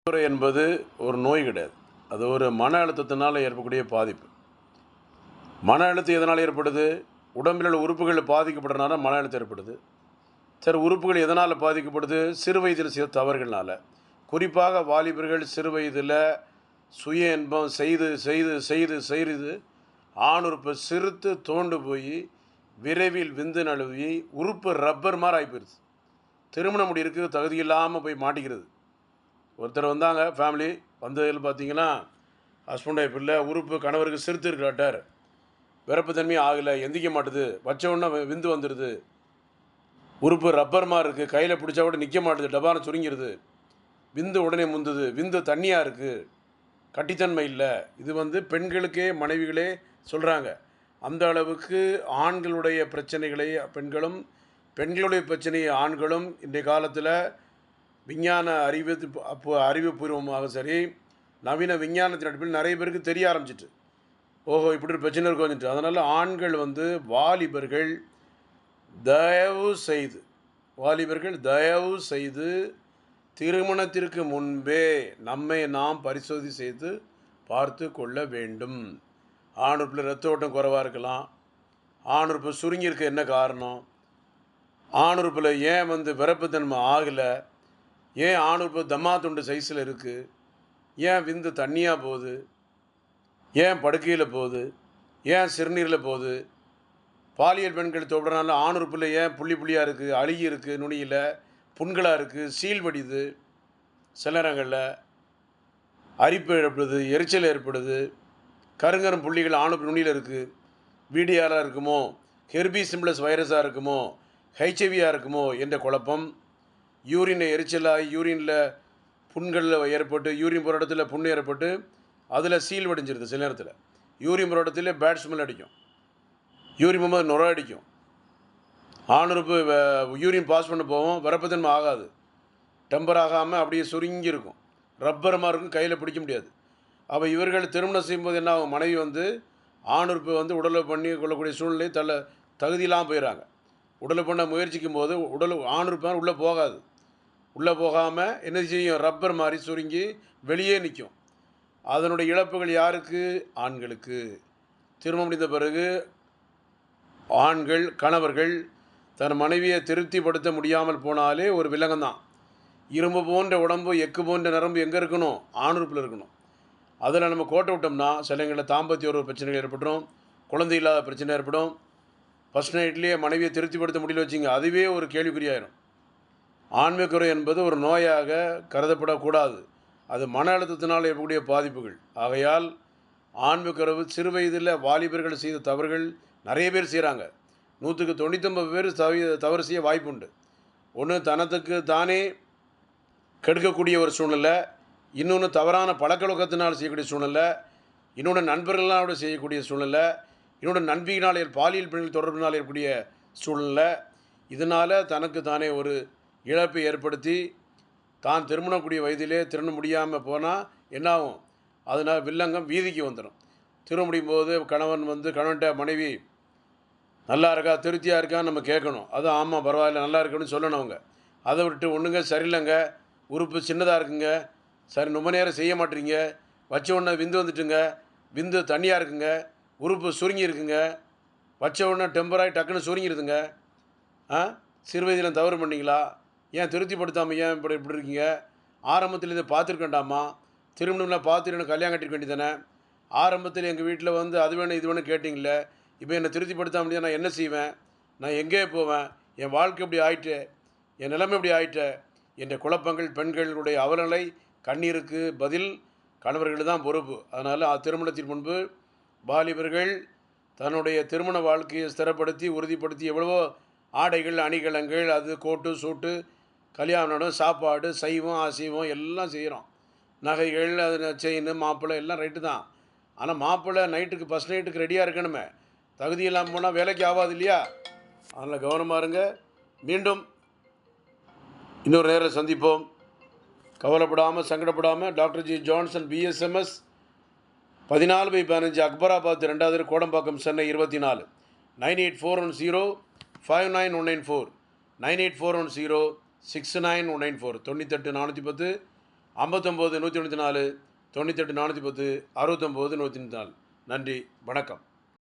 குறை என்பது ஒரு நோய் கிடையாது. அது ஒரு மன அழுத்தத்தினால் ஏற்படக்கூடிய பாதிப்பு. மன அழுத்தம் எதனால் ஏற்படுது? உடம்பில் உள்ள உறுப்புகள் பாதிக்கப்படுறதுனால மன அழுத்தம் ஏற்படுது. சரி, உறுப்புகள் எதனால் பாதிக்கப்படுது? சிறு வயதில் செய்த தவறுகள்னால. குறிப்பாக வாலிபர்கள் சிறு வயதில் சுய இன்பம் செய்து செய்து செய்து செய்து ஆணுறுப்பை சிறுத்து தோண்டு போய் விரைவில் விந்து நழுவி உறுப்பு ரப்பர் மாதிரி ஆகிப்போயிருது. திருமணம் முடியிருக்கு தகுதி இல்லாமல் போய் மாட்டிக்கிறது. ஒருத்தர் வந்தாங்க, ஃபேமிலி வந்ததில் பார்த்தீங்கன்னா ஹஸ்பண்ட் ஒய்ஃப் இல்லை, உறுப்பு கணவருக்கு சிறுத்து இருக்கிறாட்டார், விரப்பு தன்மை ஆகலை, எந்திக்க மாட்டுது, வச்ச உடனே விந்து வந்துடுது, உறுப்பு ரப்பர் மாதிரி இருக்குது, கையில் பிடிச்சா கூட நிற்க மாட்டுது, டபான சுருங்கிடுது, விந்து உடனே முந்துது, விந்து தண்ணியாக இருக்குது, கட்டித்தன்மை இல்லை. இது பெண்களுக்கே மனைவிகளே சொல்கிறாங்க. அந்த அளவுக்கு ஆண்களுடைய பிரச்சனைகளை பெண்களும், பெண்களுடைய பிரச்சனையை ஆண்களும் இன்றைய காலத்தில் விஞ்ஞான அறிவுபூர்வமாக சரி, நவீன விஞ்ஞானத்தின் அடிப்படையில் நிறைய பேருக்கு தெரிய ஆரம்பிச்சிட்டு, ஓஹோ இப்படி ஒரு பிரச்சனை இருக்கும் வந்துட்டு. அதனால் ஆண்கள் வாலிபர்கள் தயவு செய்து திருமணத்திற்கு முன்பே நம்மை நாம் பரிசோதனை செய்து பார்த்து கொள்ள வேண்டும். ஆணுறுப்பில் இரத்த ஓட்டம் குறைவாக இருக்கலாம், ஆணுறுப்பு சுருங்கியிருக்க என்ன காரணம், ஆணுறுப்பில் ஏன் விரப்புத்தன்மை ஆகலை, ஏன் ஆணுறுப்பு தம்மா துண்டு சைஸில் இருக்குது, ஏன் விந்து தண்ணியாக போகுது, ஏன் படுக்கையில் போகுது, ஏன் சிறுநீரில் போகுது, பாலியல் பெண்கள் தொடுறதுனால ஆணுறுப்பில் ஏன் புள்ளியாக இருக்குது, அழுகி இருக்குது, நுனியில் புண்களாக இருக்குது, சீல் வடிது, சில நேரங்களில் அரிப்பு ஏற்படுது, எரிச்சல் ஏற்படுது, கருங்கரும் புள்ளிகள் ஆணுறுப்பு நுனியில் இருக்குது, விடிஆராக இருக்குமோ, ஹெர்பி சிம்பிளஸ் வைரஸாக இருக்குமோ, ஹெச்ஐவியாக இருக்குமோ என்ற குழப்பம், யூரின் எரிச்சலாகி யூரினில் புண்களில் ஏற்பட்டு, யூரின் போகிற இடத்துல புண் ஏற்பட்டு அதில் சீல் வடிஞ்சிருது. சில நேரத்தில் யூரின் போகிற இடத்துல பேட் ஸ்மெல் அடிக்கும், யூரின் போகும்போது நுர அடிக்கும், ஆணுறுப்பு யூரின் பாஸ் பண்ண போவோம், வரப்பத்தன்மை ஆகாது, டெம்பர் ஆகாமல் அப்படியே சுருங்கி இருக்கும், ரப்பர் மாதிரி இருக்கும், கையில் பிடிக்க முடியாது. அப்போ இவர்கள் திருமணம் செய்யும்போது என்ன ஆகும், மனைவி ஆணுறுப்பு உடலை பண்ணி கொள்ளக்கூடிய சூழ்நிலை தகுதியெல்லாம் போயிடறாங்க. உடலை பண்ண முயற்சிக்கும் போது ஆணுறுப்பு உள்ளே போகாது, உள்ளே போகாமல் என்ன செய்யும், ரப்பர் மாதிரி சுருங்கி வெளியே நிற்கும். அதனுடைய இழப்புகள் யாருக்கு? ஆண்களுக்கு. திருமணம் முடிந்த பிறகு கணவர்கள் தன் மனைவியை திருப்திப்படுத்த முடியாமல் போனாலே ஒரு வில்லங்கம்தான். இரும்பு போன்ற உடம்பு, எக்கு போன்ற நரம்பு எங்கே இருக்கணும்? ஆணுறுப்பில் இருக்கணும். அதில் நம்ம கோட்டை விட்டோம்னா சிலங்களில் தாம்பத்திய ஒரு பிரச்சனைகள் ஏற்பட்டுரும், குழந்தை இல்லாத பிரச்சனை ஏற்படும். ஃபஸ்ட் நைட்லேயே மனைவியை திருப்திப்படுத்த முடியல வச்சுங்க, அதுவே ஒரு கேள்விக்குறியாயிரும். ஆண்மைக்குறை என்பது ஒரு நோயாக கருதப்படக்கூடாது. அது மன அழுத்தத்தினால் ஏற்படக்கூடிய பாதிப்புகள். ஆகையால் ஆண்மைக்குறைவு சிறு வயதில் வாலிபர்கள் செய்த தவறுகள் நிறைய பேர் செய்கிறாங்க. 100% பேர் தவறு செய்ய வாய்ப்புண்டு. ஒன்று தனத்துக்கு தானே கெடுக்கக்கூடிய ஒரு சூழ்நிலை, இன்னொன்று தவறான பழக்கவழக்கத்தினால் செய்யக்கூடிய சூழ்நிலை, இன்னொன்று நண்பர்களால் செய்யக்கூடிய சூழ்நிலை, இன்னொன்று நண்பியினால் பாலியல் பெண்கள் தொடர்பினால் ஏற்பக்கூடிய சூழ்நிலை. இதனால் தனக்கு தானே ஒரு இழப்பை ஏற்படுத்தி தான் திருமணக்கூடிய வயதிலே திருமணம் முடியாமல் போனால் என்னாகும், அதனால் வில்லங்கம் வீதிக்கு வந்துடும். திருமணம் முடியும் போது கணவன்கிட்ட மனைவி நல்லா இருக்கா, திருப்தியாக இருக்கான்னு நம்ம கேட்கணும். அதுவும் ஆமாம் பரவாயில்ல நல்லா இருக்குன்னு சொல்லணும் அவங்க. அதை விட்டு ஒன்றுங்க சரியில்லைங்க, உறுப்பு சின்னதாக இருக்குங்க, சரி ரொம்ப நேரம் செய்ய மாட்டீங்க, வச்ச உடனே விந்து வந்துட்டுங்க, விந்து தண்ணியாக இருக்குங்க, உறுப்பு சுருங்கி இருக்குங்க, வச்ச உடனே டெம்பராகி டக்குன்னு சுருங்கிடுதுங்க, சிறு வயதில் தவறு பண்ணிங்களா, ஏன் திருப்திப்படுத்தாமல் ஏன் இப்படி இருக்கீங்க, ஆரம்பத்தில் இதை பார்த்துருக்கண்டாமா, திருமணம்லாம் பார்த்துட்டு எனக்கு கல்யாணம் கட்டிருக்க வேண்டியதானே, ஆரம்பத்தில் எங்கள் வீட்டில் அது வேணும் இது வேணும் கேட்டிங்களே, இப்போ என்னை திருப்திப்படுத்த முடியாது, நான் என்ன செய்வேன், நான் எங்கே போவேன், என் வாழ்க்கை இப்படி ஆயிட்டு, என் நிலைமை இப்படி ஆயிட்டு என்ற குழப்பங்கள், பெண்களுடைய அவலநிலை, கண்ணீருக்கு பதில் கணவர்கள் தான் பொறுப்பு. அதனால் திருமணத்திற்கு முன்பு வாலிபர்கள் தன்னுடைய திருமண வாழ்க்கையை ஸ்திரப்படுத்தி உறுதிப்படுத்தி எவ்வளவோ ஆடைகள், அணிகலன்கள், அது கோட்டு சூட்டு, கல்யாணம், சாப்பாடு, சைவம் அசைவம் எல்லாம் செய்கிறோம், நகைகள், அது செயின், மாப்பிள்ளை எல்லாம் ரைட்டு தான். ஆனால் மாப்பிள்ளை நைட்டுக்கு ஃபஸ்ட் நைட்டுக்கு ரெடியாக இருக்கணுமே, தகுதி இல்லாமல் போனால் வேலைக்கு ஆகாது இல்லையா? அதனால் கவனமாக இருங்க. மீண்டும் இன்னொரு நேரம் சந்திப்போம். கவலைப்படாமல் சங்கடப்படாமல் doctor G Johnson BSMS 14/15 Akbarabad 2வது கோடம்பாக்கம் சென்னை 24 9841059194 9841069194 98 410 59 194 98 410 69 194. நன்றி, வணக்கம்.